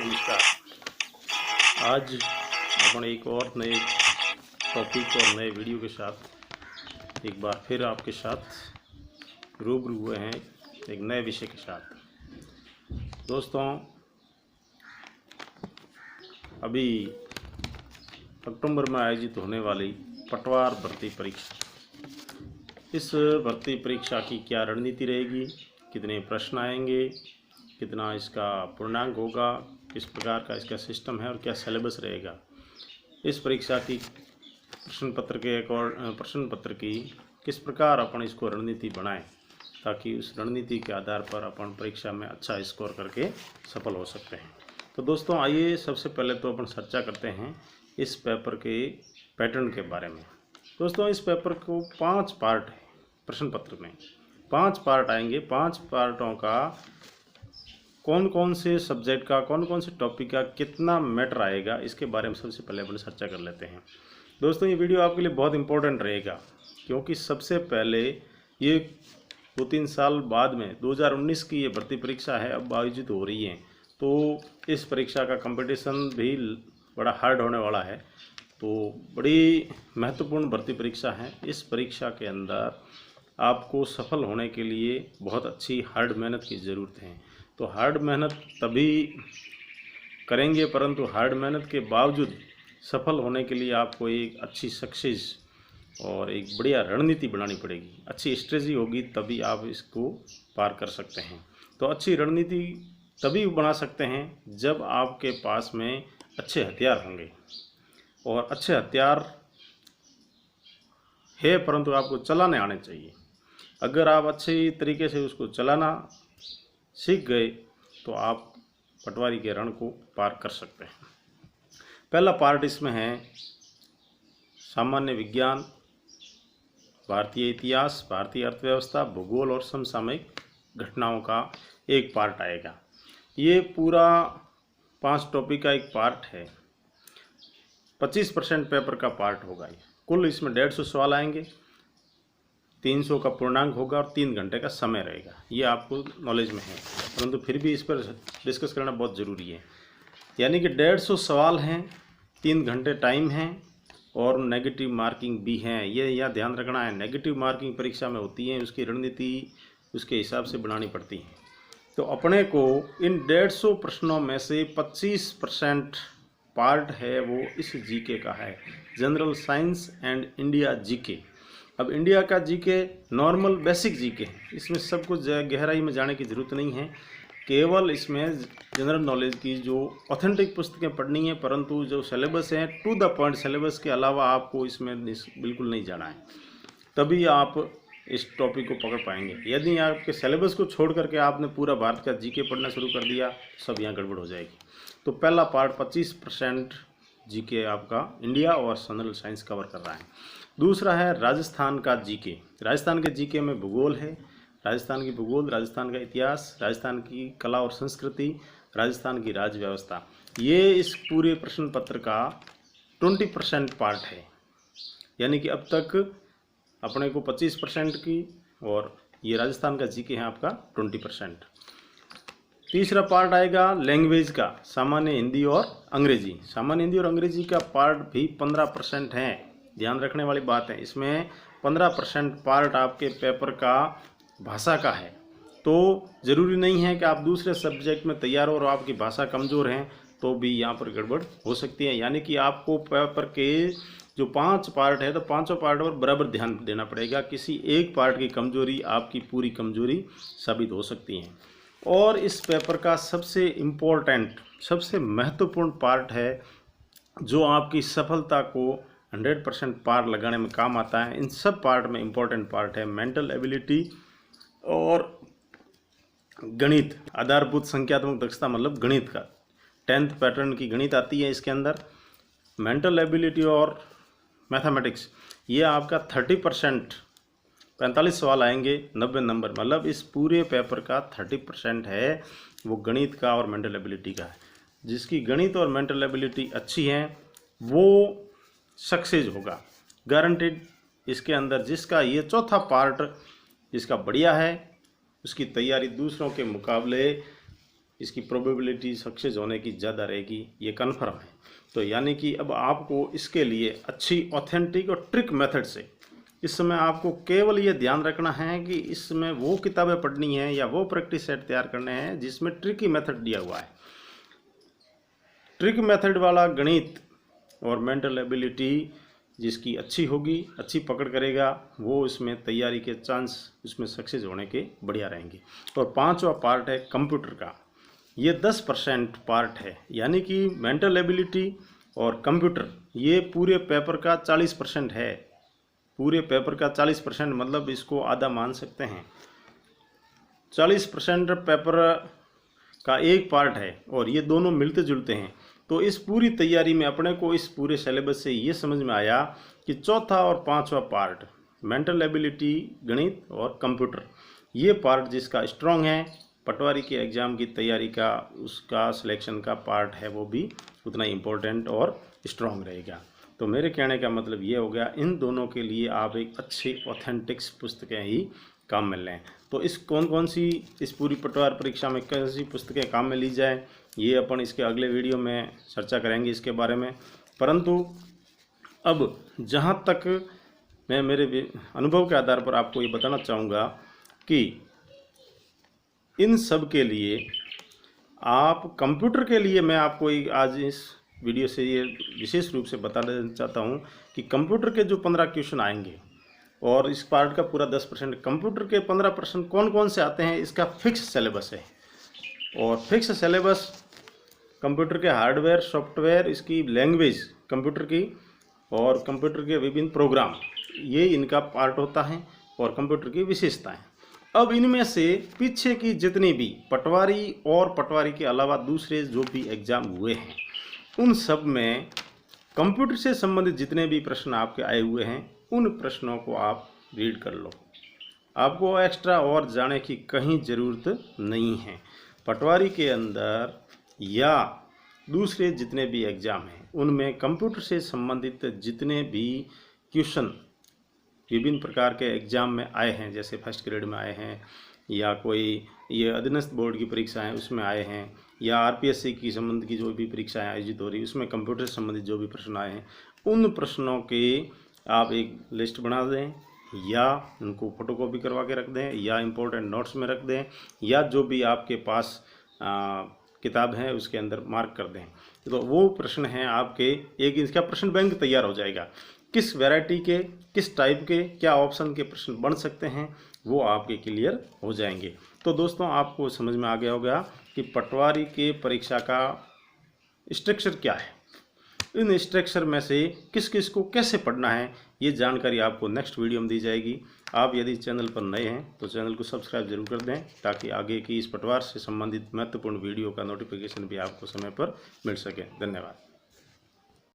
नमस्कार। आज अपन एक और नए टॉपिक और नए वीडियो के साथ एक बार फिर आपके साथ रूबरू हुए हैं एक नए विषय के साथ। दोस्तों, अभी अक्टूबर में आयोजित होने वाली पटवार भर्ती परीक्षा, इस भर्ती परीक्षा की क्या रणनीति रहेगी, कितने प्रश्न आएंगे, कितना इसका पूर्णांक होगा, किस प्रकार का इसका सिस्टम है और क्या सिलेबस रहेगा, इस परीक्षा की प्रश्न पत्र की किस प्रकार अपन इसको रणनीति बनाएं ताकि उस रणनीति के आधार पर अपन परीक्षा में अच्छा स्कोर करके सफल हो सकते हैं। तो दोस्तों, आइए सबसे पहले तो अपन चर्चा करते हैं इस पेपर के पैटर्न के बारे में। दोस्तों, इस पेपर को 5 पार्ट है। प्रश्न पत्र में 5 पार्ट आएंगे। 5 पार्टों का कौन कौन से सब्जेक्ट का, कौन कौन से टॉपिक का कितना मैटर आएगा, इसके बारे में सबसे पहले अपन चर्चा कर लेते हैं। दोस्तों, ये वीडियो आपके लिए बहुत इंपॉर्टेंट रहेगा क्योंकि सबसे पहले ये 2-3 साल बाद में 2019 की ये भर्ती परीक्षा है, अब आयोजित हो रही है। तो इस परीक्षा का कंपटीशन भी बड़ा हार्ड होने वाला है। तो बड़ी महत्वपूर्ण भर्ती परीक्षा है। इस परीक्षा के अंदर आपको सफल होने के लिए बहुत अच्छी हार्ड मेहनत की ज़रूरत है। तो हार्ड मेहनत तभी करेंगे, परंतु हार्ड मेहनत के बावजूद सफल होने के लिए आपको एक अच्छी सक्सेस और एक बढ़िया रणनीति बनानी पड़ेगी। अच्छी स्ट्रेटजी होगी तभी आप इसको पार कर सकते हैं। तो अच्छी रणनीति तभी बना सकते हैं जब आपके पास में अच्छे हथियार होंगे, और अच्छे हथियार है परंतु आपको चलाने आने चाहिए। अगर आप अच्छी तरीके से उसको चलाना सीख गए तो आप पटवारी के रण को पार कर सकते हैं। पहला पार्ट इसमें है सामान्य विज्ञान, भारतीय इतिहास, भारतीय अर्थव्यवस्था, भूगोल और समसामयिक घटनाओं का एक पार्ट आएगा। ये पूरा 5 टॉपिक का एक पार्ट है। 25% पेपर का पार्ट होगा ये। कुल इसमें 150 सवाल आएंगे, 300 का पूर्णांक होगा और 3 घंटे का समय रहेगा। ये आपको नॉलेज में है, परंतु फिर भी इस पर डिस्कस करना बहुत ज़रूरी है। यानी कि 150 सवाल हैं, 3 घंटे टाइम है और नेगेटिव मार्किंग भी हैं। ये यहाँ ध्यान रखना है, नेगेटिव मार्किंग परीक्षा में होती है, उसकी रणनीति उसके हिसाब से बनानी पड़ती है। तो अपने को इन 150 प्रश्नों में से 25% पार्ट है वो इस जीके का है, general science and India GK. अब इंडिया का जीके नॉर्मल बेसिक जीके है, इसमें सब कुछ गहराई में जाने की ज़रूरत नहीं है। केवल इसमें जनरल नॉलेज की जो ऑथेंटिक पुस्तकें पढ़नी है, परंतु जो सिलेबस है टू द पॉइंट सिलेबस के अलावा आपको इसमें बिल्कुल नहीं जाना है, तभी आप इस टॉपिक को पकड़ पाएंगे। यदि आपके सिलेबस को छोड़ करके आपने पूरा भारत का जीके पढ़ना शुरू कर दिया, सब यहाँ गड़बड़ हो जाएगी। तो पहला पार्ट 25% जीके आपका इंडिया और जनरल साइंस कवर कर रहा है। दूसरा है राजस्थान का जीके। राजस्थान के जीके में भूगोल है, राजस्थान की भूगोल, राजस्थान का इतिहास, राजस्थान की कला और संस्कृति, राजस्थान की राज्य व्यवस्था। ये इस पूरे प्रश्न पत्र का 20% पार्ट है। यानी कि अब तक अपने को 25% की, और ये राजस्थान का जीके है आपका 20%। तीसरा पार्ट आएगा लैंग्वेज का, सामान्य हिंदी और अंग्रेजी। सामान्य हिंदी और अंग्रेजी का पार्ट भी 15% है। ध्यान रखने वाली बात है, इसमें 15% पार्ट आपके पेपर का भाषा का है। तो ज़रूरी नहीं है कि आप दूसरे सब्जेक्ट में तैयार हो और आपकी भाषा कमज़ोर है तो भी यहाँ पर गड़बड़ हो सकती है। यानी कि आपको पेपर के जो 5 पार्ट है तो 5 पार्ट पर बराबर ध्यान देना पड़ेगा। किसी एक पार्ट की कमज़ोरी आपकी पूरी कमज़ोरी साबित हो सकती है। और इस पेपर का सबसे इम्पोर्टेंट, सबसे महत्वपूर्ण पार्ट है जो आपकी सफलता को 100% पार लगाने में काम आता है। इन सब पार्ट में इम्पोर्टेंट पार्ट है मेंटल एबिलिटी और गणित, आधारभूत संख्यात्मक दक्षता, मतलब गणित का 10th पैटर्न की गणित आती है इसके अंदर। मेंटल एबिलिटी और मैथमेटिक्स, ये आपका 30%, 45 सवाल आएंगे, 90 नंबर, मतलब इस पूरे पेपर का 30% है वो गणित का और मेंटल एबिलिटी का है। जिसकी गणित और मेंटल एबिलिटी अच्छी है वो सक्सेस होगा गारंटेड। इसके अंदर जिसका ये चौथा पार्ट जिसका बढ़िया है, उसकी तैयारी दूसरों के मुकाबले इसकी प्रोबेबिलिटी सक्सेस होने की ज़्यादा रहेगी, ये कन्फर्म है। तो यानी कि अब आपको इसके लिए अच्छी ऑथेंटिक और ट्रिक मेथड से इस समय आपको केवल ये ध्यान रखना है कि इसमें वो किताबें पढ़नी है या वो प्रैक्टिस सेट तैयार करने हैं जिसमें ट्रिकी मेथड दिया हुआ है। ट्रिक मेथड वाला गणित और मेंटल एबिलिटी जिसकी अच्छी होगी, अच्छी पकड़ करेगा, वो इसमें तैयारी के चांस उसमें सक्सेस होने के बढ़िया रहेंगे। और 5वां पार्ट है कंप्यूटर का, ये 10% पार्ट है, यानी कि मेंटल एबिलिटी और कंप्यूटर ये पूरे पेपर का 40% है। पूरे पेपर का 40% मतलब इसको आधा मान सकते हैं। 40% पेपर का एक पार्ट है और ये दोनों मिलते जुलते हैं। तो इस पूरी तैयारी में अपने को इस पूरे सिलेबस से ये समझ में आया कि चौथा और 5वां पार्ट मेंटल एबिलिटी, गणित और कंप्यूटर, ये पार्ट जिसका स्ट्रांग है, पटवारी के एग्ज़ाम की तैयारी का उसका सिलेक्शन का पार्ट है, वो भी उतना इम्पोर्टेंट और स्ट्रांग रहेगा। तो मेरे कहने का मतलब ये हो गया, इन दोनों के लिए आप एक अच्छी ऑथेंटिक्स पुस्तकें ही काम में लें। तो इस कौन सी इस पूरी पटवार परीक्षा में कैसी पुस्तकें काम में ली जाए, ये अपन इसके अगले वीडियो में चर्चा करेंगे इसके बारे में। परंतु अब जहाँ तक मैं मेरे अनुभव के आधार पर आपको ये बताना चाहूँगा कि इन सब के लिए आप कंप्यूटर के लिए मैं आपको आज इस वीडियो से ये विशेष रूप से बताना चाहता हूँ कि कंप्यूटर के जो 15 क्वेश्चन आएंगे और इस पार्ट का पूरा 10%, कंप्यूटर के 15% कौन कौन से आते हैं, इसका फिक्स सिलेबस है। और फिक्स सिलेबस कंप्यूटर के हार्डवेयर, सॉफ्टवेयर, इसकी लैंग्वेज कंप्यूटर की और कंप्यूटर के विभिन्न प्रोग्राम, ये इनका पार्ट होता है और कंप्यूटर की विशेषताएं। अब इनमें से पीछे की जितनी भी पटवारी और पटवारी के अलावा दूसरे जो भी एग्ज़ाम हुए हैं, उन सब में कंप्यूटर से संबंधित जितने भी प्रश्न आपके आए हुए हैं, उन प्रश्नों को आप रीड कर लो। आपको एक्स्ट्रा और जाने की कहीं ज़रूरत नहीं है। पटवारी के अंदर या दूसरे जितने भी एग्ज़ाम हैं, उनमें कंप्यूटर से संबंधित जितने भी क्वेश्चन विभिन्न प्रकार के एग्ज़ाम में आए हैं, जैसे फर्स्ट ग्रेड में आए हैं या कोई ये अधीनस्थ बोर्ड की परीक्षाएं उसमें आए हैं, या आरपीएससी की संबंध की जो भी परीक्षाएं आयोजित हो रही उसमें कंप्यूटर से संबंधित जो भी प्रश्न आए हैं, उन प्रश्नों के आप एक लिस्ट बना दें या उनको फोटोकॉपी करवा के रख दें या इम्पोर्टेंट नोट्स में रख दें या जो भी आपके पास किताब है उसके अंदर मार्क कर दें। तो वो प्रश्न हैं आपके, एक इसका प्रश्न बैंक तैयार हो जाएगा। किस वैरायटी के, किस टाइप के, क्या ऑप्शन के प्रश्न बन सकते हैं, वो आपके क्लियर हो जाएंगे। तो दोस्तों आपको समझ में आ गया होगा कि पटवारी के परीक्षा का स्ट्रक्चर क्या है, इन स्ट्रक्चर में से किस किस को कैसे पढ़ना है, ये जानकारी आपको नेक्स्ट वीडियो में दी जाएगी। आप यदि चैनल पर नए हैं तो चैनल को सब्सक्राइब जरूर कर दें ताकि आगे की इस पटवार से संबंधित महत्वपूर्ण वीडियो का नोटिफिकेशन भी आपको समय पर मिल सके। धन्यवाद।